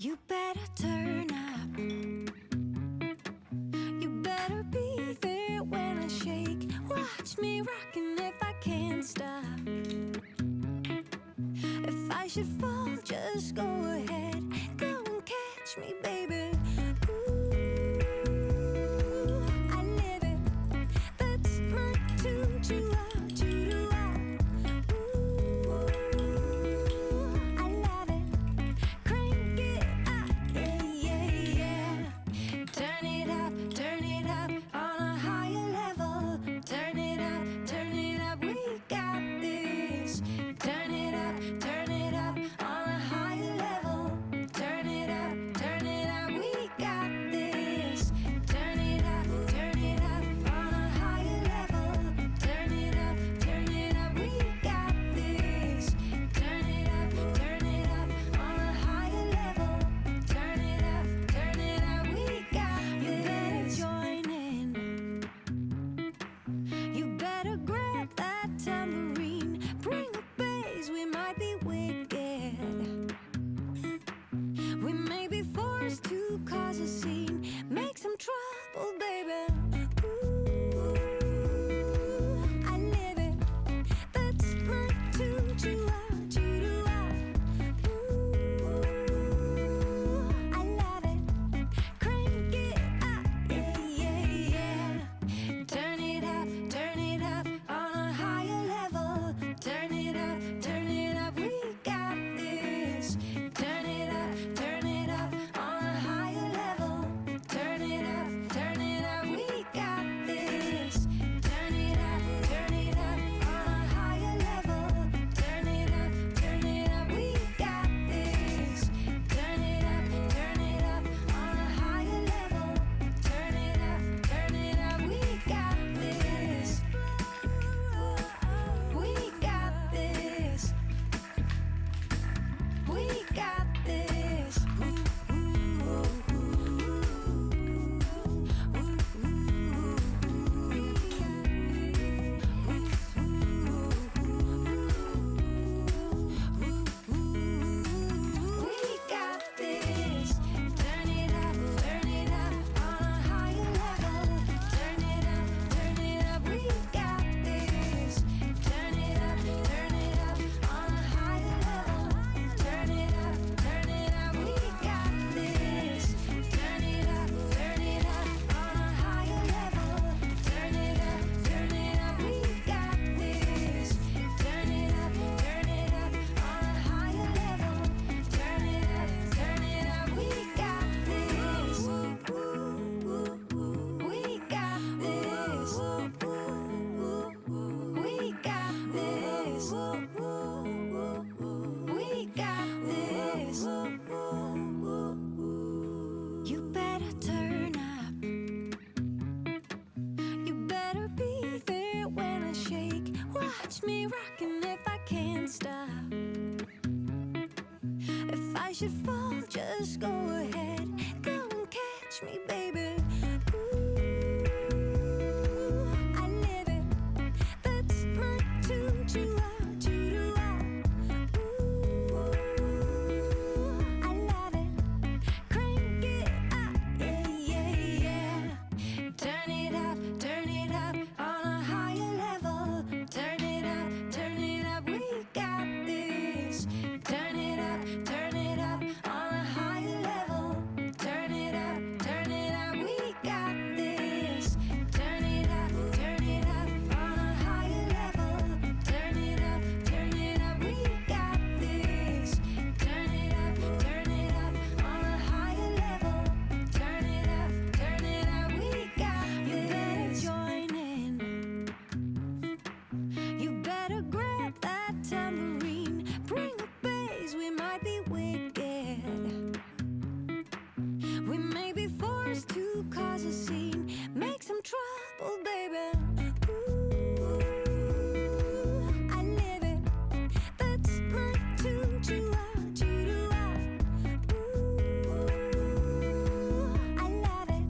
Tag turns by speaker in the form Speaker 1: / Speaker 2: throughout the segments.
Speaker 1: You better turn up. You better be there when I shake. Watch me rockin' if I can't stop. If I should fall, just go ahead. Go and catch me, baby. Ooh, I live it. That's my tune. Choo-ah. Ooh, I love it. Crank it up, yeah. Turn it up on a higher level. Turn it up, we got this. Turn it up on a higher level. Turn it up, we got this. Turn it up on a higher level. Turn it up, we got this. Turn it up on a higher level. Turn it up, we got this. You better join in. You better grab that tambourine. Bring the bass, we might be wicked. We may be forced to cause a scene. Make some trouble, baby. Ooh, I live it. That's my tune. Choo-ah. Ooh, I love it. Crank it up, yeah. Turn it up on a higher level. Turn it up, we got this. Turn it up on a higher level. Turn it up, we got this. Turn it up on a higher level. Turn it up, we got this. Turn it up on a higher level. Turn it up, we got this. We got this. We got this. We got this. Turn it up on a higher level. Turn it up, we got this. Turn it up on a higher level. Turn it up, we got this. Turn it up on a higher level. Turn it up, we got this. Turn it up on a higher level. Turn it up, we got this. We got this. We got this. We got this. You better turn up. You better be there when I shake. Watch me rockin' if I can't stop. If I should fall, just go ahead. Go and catch me, baby. Ooh, I live it. That's my tune. Choo-ah. Ooh, I love it. Crank it up, yeah. Turn it up on a higher level. Turn it up, we got this. Turn it up on a higher level. Turn it up, we got this. Turn it up on a higher level. Turn it up, we got this. Turn it up on a higher level. Turn it up, we got this. You better join in. You better grab that tambourine. Bring the bass, we might be wicked. We may be forced to cause a scene. Make some trouble, baby. Ooh, I live it. That's my tune. Choo-ah. Ooh, I love it.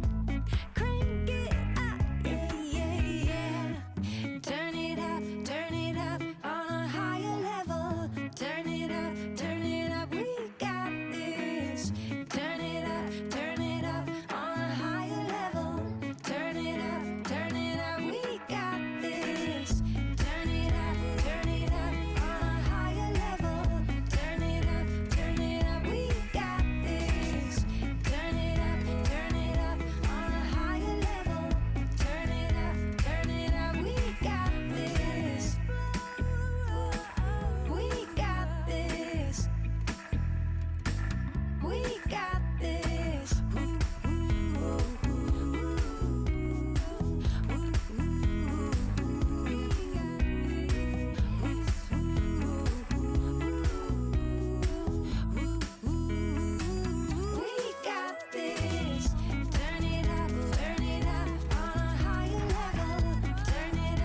Speaker 1: Crank it up, yeah. Turn it up on a higher level. Turn it up, we got this. got this. We got this. Turn it up on a higher level. Turn it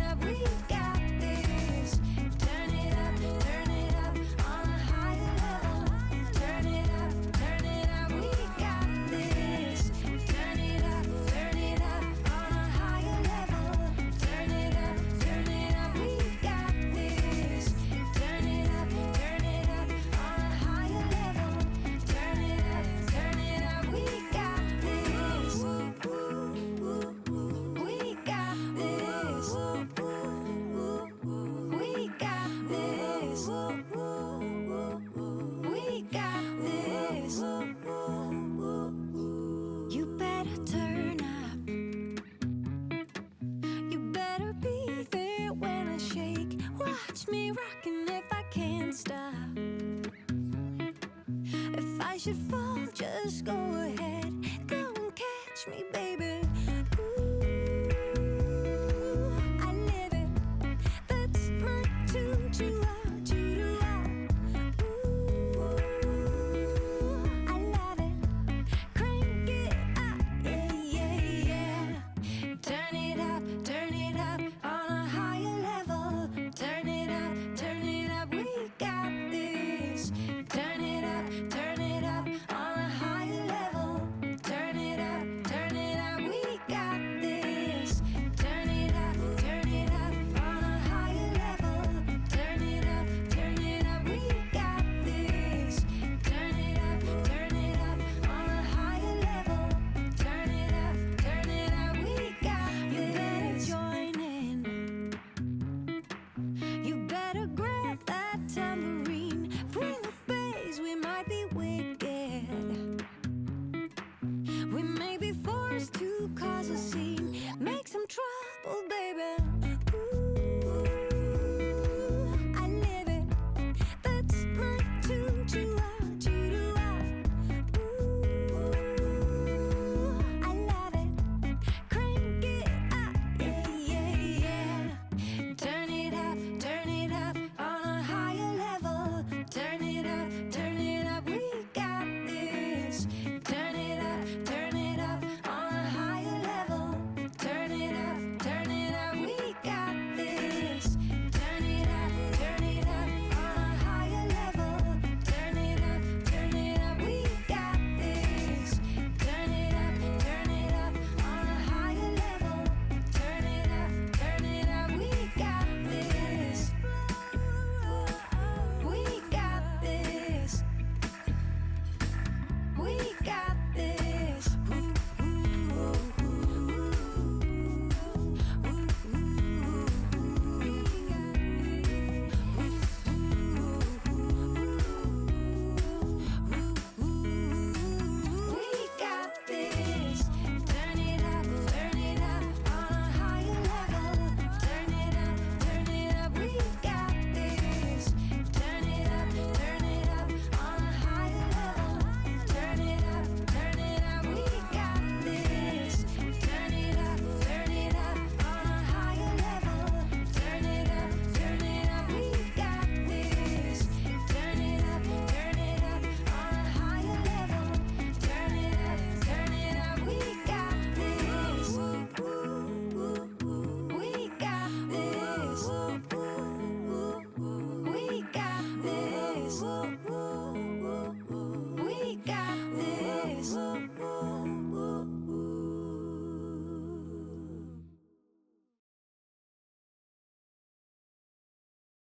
Speaker 1: up, we got this. Turn it up on a higher level. Turn it up, we got this. Turn it up on a higher level. Turn it up, we got this. Turn it up on a higher level. Turn it up, we got this. We got this. We got this. We got this. You better turn up. You better be there when I shake. Watch me rockin' if I can't stop. If I should fall, just go ahead. Go and catch me, baby.